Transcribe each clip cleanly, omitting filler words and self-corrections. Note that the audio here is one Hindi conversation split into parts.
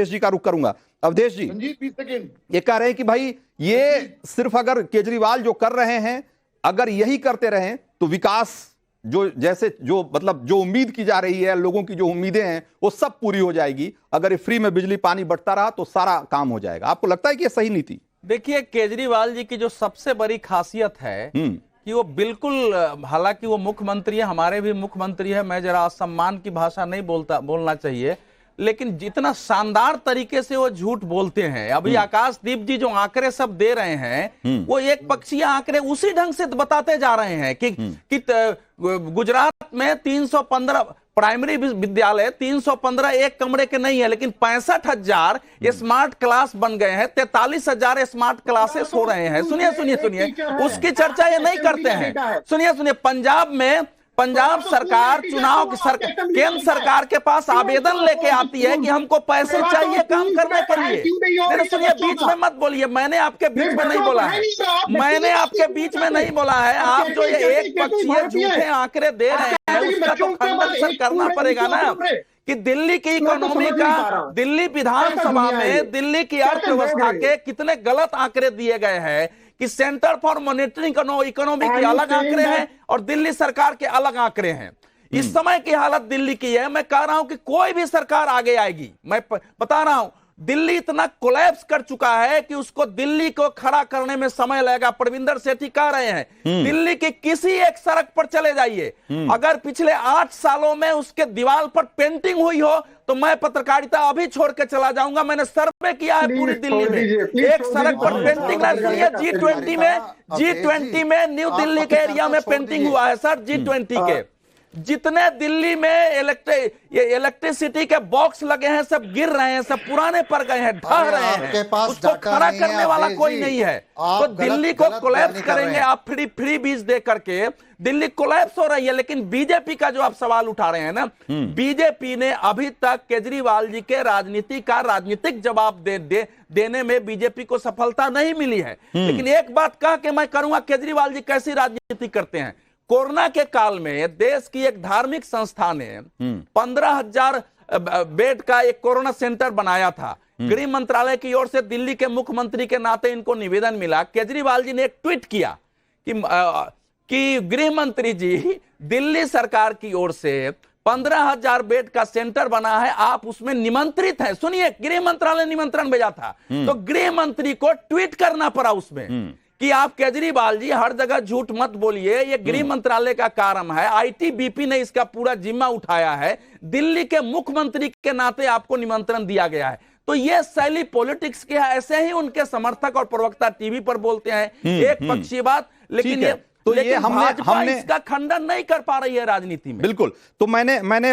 जी का रुख करूंगा। अवधेश जी, 20 सेकेंड। ये कह रहे हैं कि भाई ये सिर्फ अगर केजरीवाल जो कर रहे हैं, अगर यही करते रहें तो विकास जो जैसे जो मतलब जो उम्मीद की जा रही है, लोगों की जो उम्मीदें हैं वो सब पूरी हो जाएगी। अगर ये फ्री में बिजली पानी बढ़ता रहा तो सारा काम हो जाएगा। आपको लगता है कि ये सही नीति? देखिए, केजरीवाल जी की जो सबसे बड़ी खासियत है कि वो बिल्कुल, हालांकि वो मुख्यमंत्री है, हमारे भी मुख्यमंत्री है, मैं जरा असम्मान की भाषा नहीं बोलना चाहिए, लेकिन जितना शानदार तरीके से वो झूठ बोलते हैं। अभी आकाशदीप जी जो आंकड़े सब दे रहे हैं वो एक पक्षीय आंकड़े उसी ढंग से बताते जा रहे हैं कि गुजरात में 315 प्राइमरी विद्यालय 315 एक कमरे के नहीं है, लेकिन 65,000 स्मार्ट क्लास बन गए हैं, 43,000 स्मार्ट क्लासेस हो रहे हैं। सुनिए सुनिए सुनिए, उसकी चर्चा ये नहीं करते हैं। सुनिए सुनिए, पंजाब सरकार केंद्र सरकार के पास आवेदन लेके आती है कि हमको पैसे चाहिए काम करने के लिए। सुनिए, बीच में मत बोलिए, मैंने आपके बीच में नहीं बोला है, मैंने आपके बीच में नहीं बोला है। आप जो ये एक पक्षीय झूठे आंकड़े दे रहे हैं उसका तो खंडन सर करना पड़ेगा ना कि दिल्ली की इकोनॉमी का, दिल्ली विधानसभा में दिल्ली की अर्थव्यवस्था के कितने गलत आंकड़े दिए गए हैं कि सेंटर फॉर मॉनिटरिंग इकोनॉमी के अलग आंकड़े हैं और दिल्ली सरकार के अलग आंकड़े हैं। इस समय की हालत दिल्ली की है। मैं कह रहा हूं कि कोई भी सरकार आगे आएगी, मैं बता रहा हूं, दिल्ली इतना कोलैप्स कर चुका है कि उसको दिल्ली को खड़ा करने में समय लगेगा। प्रविंदर सेठी कह रहे हैं दिल्ली की किसी एक सड़क पर चले जाइए, अगर पिछले 8 सालों में उसके दीवार पर पेंटिंग हुई हो तो मैं पत्रकारिता अभी छोड़ के चला जाऊंगा। मैंने सर्वे किया है पूरी दिल्ली में, एक सड़क पर पेंटिंग नहीं है। G20 में न्यू दिल्ली के एरिया में पेंटिंग हुआ है सर। G20 के जितने दिल्ली में इलेक्ट्रिसिटी के बॉक्स लगे हैं सब गिर रहे हैं, सब पुराने पड़ गए हैं, ढह रहे हैं, उसको खड़ा करने वाला कोई नहीं है। तो दिल्ली को कोलैप्स करेंगे आप फ्री बीज दे करके, दिल्ली कोलैप्स हो रही है। लेकिन बीजेपी का जो आप सवाल उठा रहे हैं ना, बीजेपी ने अभी तक केजरीवाल जी के राजनीतिक जवाब देने में बीजेपी को सफलता नहीं मिली है। लेकिन एक बात कह के मैं करूंगा, केजरीवाल जी कैसी राजनीति करते हैं। कोरोना के काल में देश की एक धार्मिक संस्था ने 15,000 बेड का एक कोरोना सेंटर बनाया था। गृह मंत्रालय की ओर से दिल्ली के मुख्यमंत्री के नाते इनको निवेदन मिला। केजरीवाल जी ने एक ट्वीट किया कि गृह मंत्री जी, दिल्ली सरकार की ओर से 15,000 बेड का सेंटर बना है, आप उसमें निमंत्रित हैं। सुनिए, गृह मंत्रालय निमंत्रण भेजा था तो गृह मंत्री को ट्वीट करना पड़ा उसमें कि आप केजरीवाल जी हर जगह झूठ मत बोलिए, ये गृह मंत्रालय का काम है, आईटीबीपी ने इसका पूरा जिम्मा उठाया है, दिल्ली के मुख्यमंत्री के नाते आपको निमंत्रण दिया गया है। तो ये शैली पॉलिटिक्स की है, ऐसे ही उनके समर्थक और प्रवक्ता टीवी पर बोलते हैं एक पक्षीय बात, लेकिन हमने इसका खंडन नहीं कर पा रही है राजनीति में। बिल्कुल। तो मैंने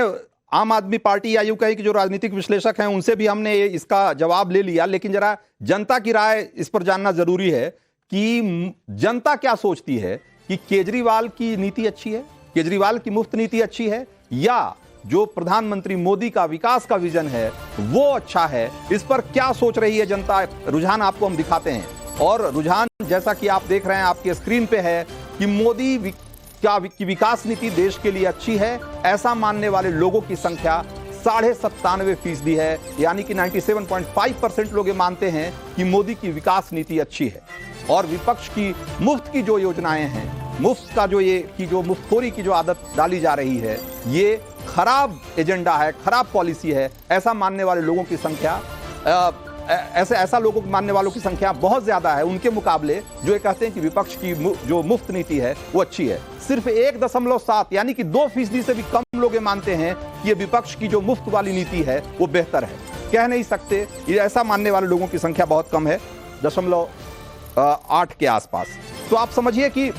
आम आदमी पार्टी या यूं कही कि जो राजनीतिक विश्लेषक हैं उनसे भी हमने इसका जवाब ले लिया, लेकिन जरा जनता की राय इस पर जानना जरूरी है कि जनता क्या सोचती है कि केजरीवाल की नीति अच्छी है, केजरीवाल की मुफ्त नीति अच्छी है, या जो प्रधानमंत्री मोदी का विकास का विजन है वो अच्छा है। इस पर क्या सोच रही है जनता? रुझान आपको हम दिखाते हैं, और रुझान जैसा कि आप देख रहे हैं आपके स्क्रीन पे है कि मोदी की विकास नीति देश के लिए अच्छी है, ऐसा मानने वाले लोगों की संख्या 97.5% है, यानी कि 97.5% लोग ये मानते हैं कि मोदी की विकास नीति अच्छी है। और विपक्ष की मुफ्त की जो योजनाएं हैं, मुफ्त का जो मुफ्तखोरी की जो आदत डाली जा रही है, ये खराब एजेंडा है, खराब पॉलिसी है, ऐसा मानने वाले लोगों की संख्या ऐसा लोगों को मानने वालों की संख्या बहुत ज्यादा है उनके मुकाबले जो ये कहते हैं कि विपक्ष की जो मुफ्त नीति है वो अच्छी है। सिर्फ 1.7 यानी कि 2% से भी कम लोग ये मानते हैं कि ये विपक्ष की जो मुफ्त वाली नीति है वो बेहतर है। कह नहीं सकते, ये ऐसा मानने वाले लोगों की संख्या बहुत कम है, 0.8 के आसपास। तो आप समझिए कि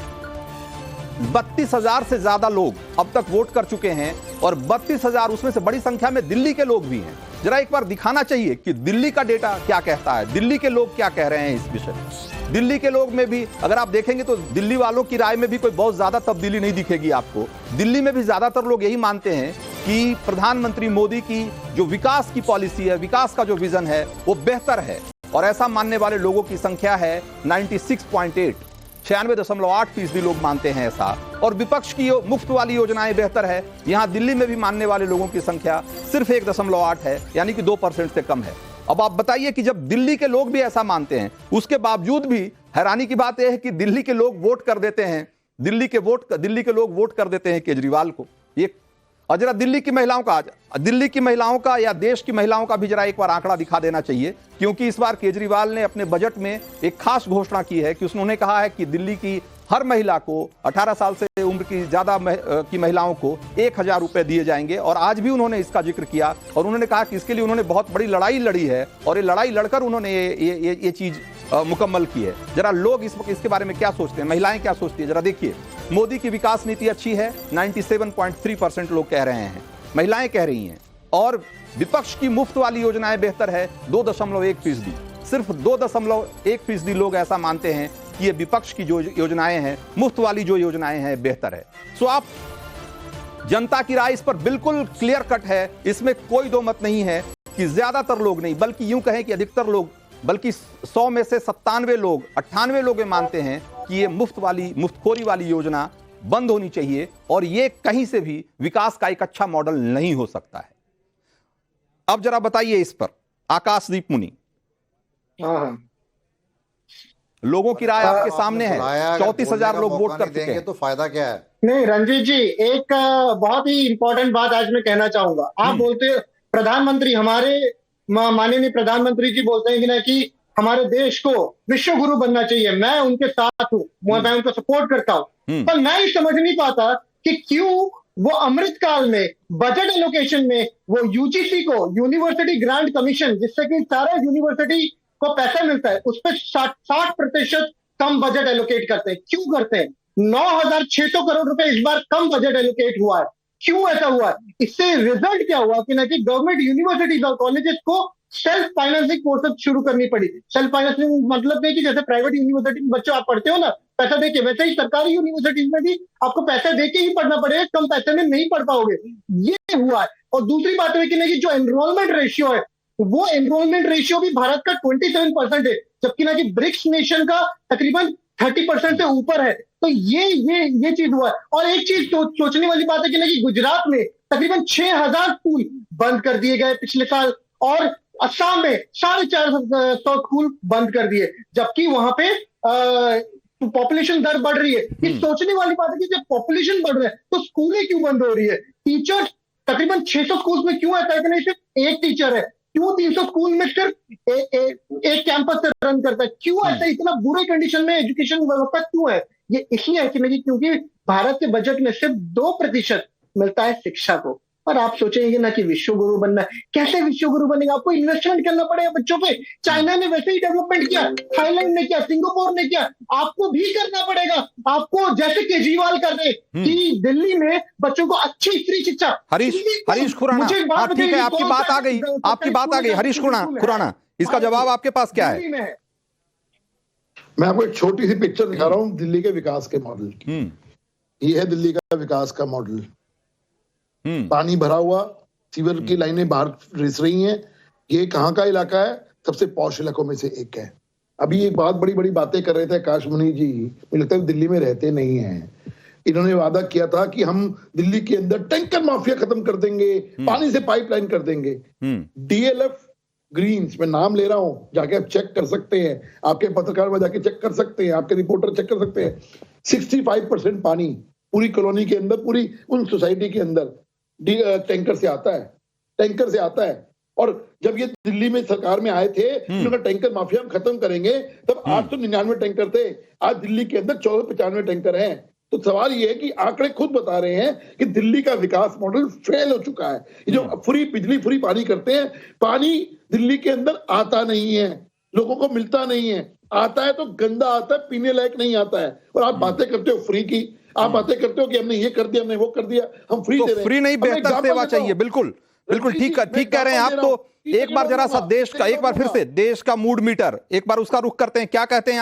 32,000 से ज्यादा लोग अब तक वोट कर चुके हैं, और 32,000 उसमें से बड़ी संख्या में दिल्ली के लोग भी हैं। जरा एक बार दिखाना चाहिए कि दिल्ली का डेटा क्या कहता है, दिल्ली के लोग क्या कह रहे हैं इस विषय में। दिल्ली के लोग में भी अगर आप देखेंगे तो दिल्ली वालों की राय में भी कोई बहुत ज्यादा तब्दीली नहीं दिखेगी आपको। दिल्ली में भी ज्यादातर लोग यही मानते हैं कि प्रधानमंत्री मोदी की जो विकास की पॉलिसी है, विकास का जो विजन है वो बेहतर है, और ऐसा मानने वाले लोगों की संख्या है 96.8, 96.8% लोग मानते हैं ऐसा। और विपक्ष की मुफ्त वाली योजनाएं बेहतर है, यहां दिल्ली में भी मानने वाले लोगों की संख्या सिर्फ 1.8 है, यानी कि 2% से कम है। अब आप बताइए कि जब दिल्ली के लोग भी ऐसा मानते हैं, उसके बावजूद भी हैरानी की बात यह है कि दिल्ली के लोग वोट कर देते हैं, दिल्ली के लोग वोट कर देते हैं केजरीवाल को। ये और जरा दिल्ली की महिलाओं का या देश की महिलाओं का भी जरा एक बार आंकड़ा दिखा देना चाहिए, क्योंकि इस बार केजरीवाल ने अपने बजट में एक खास घोषणा की है कि उन्होंने कहा है कि दिल्ली की हर महिला को 18 साल से उम्र की ज्यादा की महिलाओं को 1000 रुपए दिए जाएंगे। और आज भी उन्होंने इसका जिक्र किया और उन्होंने कहा कि इसके लिए उन्होंने बहुत बड़ी लड़ाई लड़ी है और ये लड़ाई लड़कर उन्होंने ये चीज मुकम्मल की है। जरा लोग इसके बारे में क्या सोचते हैं, महिलाएं क्या सोचती है, जरा देखिए। मोदी की विकास नीति अच्छी है, 97.3% लोग कह रहे हैं, महिलाएं कह रही हैं। और विपक्ष की मुफ्त वाली योजनाएं बेहतर है, 2.1%। सिर्फ 2.1% लोग ऐसा मानते हैं कि ये विपक्ष की जो योजनाएं हैं, मुफ्त वाली जो योजनाएं हैं, बेहतर है। सो आप जनता की राय इस पर बिल्कुल क्लियर कट है, इसमें कोई दो मत नहीं है कि ज्यादातर लोग नहीं बल्कि यूं कहें कि अधिकतर लोग, बल्कि 100 में से 97 लोग, 98 लोग मानते हैं कि ये मुफ्तखोरी वाली योजना बंद होनी चाहिए और ये कहीं से भी विकास का एक अच्छा मॉडल नहीं हो सकता है। अब जरा बताइए इस पर आकाशदीप मुनि। लोगों की राय आपके सामने है, 34,000 लोग वोट कर चुके हैं, तो फायदा क्या है? नहीं रंजीत जी, एक बहुत ही इंपॉर्टेंट बात आज मैं कहना चाहूंगा। आप बोलते प्रधानमंत्री, हमारे माननीय प्रधानमंत्री जी बोलते हैं कि ना कि हमारे देश को विश्व गुरु बनना चाहिए। मैं उनके साथ हूँ, मैं उनको सपोर्ट करता हूँ, पर मैं ये समझ नहीं पाता कि क्यों वो अमृतकाल में बजट एलोकेशन में वो यूजीसी को, यूनिवर्सिटी ग्रांट कमीशन, जिससे कि सारा यूनिवर्सिटी को पैसा मिलता है, उस पर 60% कम बजट एलोकेट करते हैं। क्यों करते हैं? 9,600 करोड़ रुपए इस बार कम बजट एलोकेट हुआ है। क्यों ऐसा हुआ? इससे रिजल्ट क्या हुआ कि ना कि गवर्नमेंट यूनिवर्सिटीज और कॉलेजेस को सेल्फ फाइनेंसिंग कोर्सेज शुरू करनी पड़ी। सेल्फ फाइनेंसिंग मतलब नहीं कि जैसे प्राइवेट यूनिवर्सिटी में बच्चों आप पढ़ते हो ना पैसा देके, वैसे ही सरकारी यूनिवर्सिटीज में भी आपको पैसा देके ही पढ़ना पड़ेगा, कम पैसे में नहीं पढ़ पाओगे। ये हुआ है। और दूसरी बात है कि जो एनरोलमेंट रेशियो है, वो एनरोलमेंट रेशियो भी भारत का 27% है, जबकि ना कि ब्रिक्स नेशन का तकरीबन 30% से ऊपर है। तो ये चीज हुआ है। और एक चीज सोचने वाली बात है कि ना कि गुजरात में तकरीबन 6,000 स्कूल बंद कर दिए गए पिछले साल, और असम में 450 स्कूल बंद कर दिए, जबकि वहां पे पॉपुलेशन दर बढ़ रही है। ये सोचने वाली बात है कि जब पॉपुलेशन बढ़ रहा है तो स्कूलें क्यों बंद हो रही है? टीचर्स तकरीबन 600 स्कूल में क्यों ऐसा है कि नहीं सिर्फ एक टीचर है? क्यों 300 स्कूल में सिर्फ एक कैंपस से रन करता है? क्यों ऐसा इतना बुरे कंडीशन में एजुकेशन व्यवस्था क्यों है? ये इसलिए है कि नहीं, क्योंकि भारत के बजट में सिर्फ 2% मिलता है शिक्षा को। और आप सोचेंगे ना कि विश्व गुरु बनना है। कैसे विश्व गुरु बनेगा? आपको इन्वेस्टमेंट करना पड़ेगा बच्चों पे। चाइना ने वैसे ही डेवलपमेंट किया, थाईलैंड ने किया, सिंगापुर ने किया, आपको भी करना पड़ेगा। आपको जैसे केजरीवाल कर रहे कि दिल्ली में बच्चों को अच्छी स्त्री शिक्षा। हरीश खुराना, ठीक है, आपकी बात आ गई हरीश खुराना, इसका जवाब आपके पास क्या है? मैं आपको एक छोटी सी पिक्चर दिखा रहा हूँ दिल्ली के विकास के मॉडल की। ये है दिल्ली का विकास का मॉडल। पानी भरा हुआ, सीवर की लाइनें बाहर रिस रही हैं। ये कहाँ का इलाका है? सबसे पॉश इलाकों में से एक है। अभी एक बहुत बड़ी बड़ी बातें कर रहे थे आकाश मुनि जी, मुझे लगता है दिल्ली में रहते नहीं हैं। इन्होंने वादा किया था कि हम दिल्ली के अंदर टैंकर माफिया खत्म कर देंगे, पानी से पाइपलाइन कर देंगे। DLF ग्रीन्स, मैं नाम ले रहा हूं, जाके आप चेक कर सकते हैं, आपके पत्रकार में जाके चेक कर सकते हैं, आपके रिपोर्टर चेक कर सकते हैं। 65% पानी पूरी कॉलोनी के अंदर, पूरी उन सोसाइटी के अंदर टैंकर से आता है। और जब ये दिल्ली में सरकार में आए थे, उन्होंने टैंकर माफिया हम खत्म करेंगे, तब 899 टैंकर थे। आज दिल्ली के अंदर 1495 टैंकर हैं। तो सवाल ये है कि आंकड़े खुद बता रहे हैं कि दिल्ली का विकास मॉडल फेल हो चुका है। ये जो फ्री बिजली, फ्री पानी करते हैं, पानी दिल्ली के अंदर आता नहीं है, लोगों को मिलता नहीं है, आता है तो गंदा आता है, पीने लायक नहीं आता है। और आप बातें करते हो फ्री की, आप बातें करते हो कि हमने ये कर दिया, हमने वो कर दिया, हम फ्री दे रहे हैं। फ्री नहीं, बेहतर सेवा चाहिए। बिल्कुल ठीक कह रहे हैं आप। तो एक बार जरा सा देश का, एक बार फिर से देश का मूड मीटर, एक बार उसका रुख करते हैं, क्या कहते हैं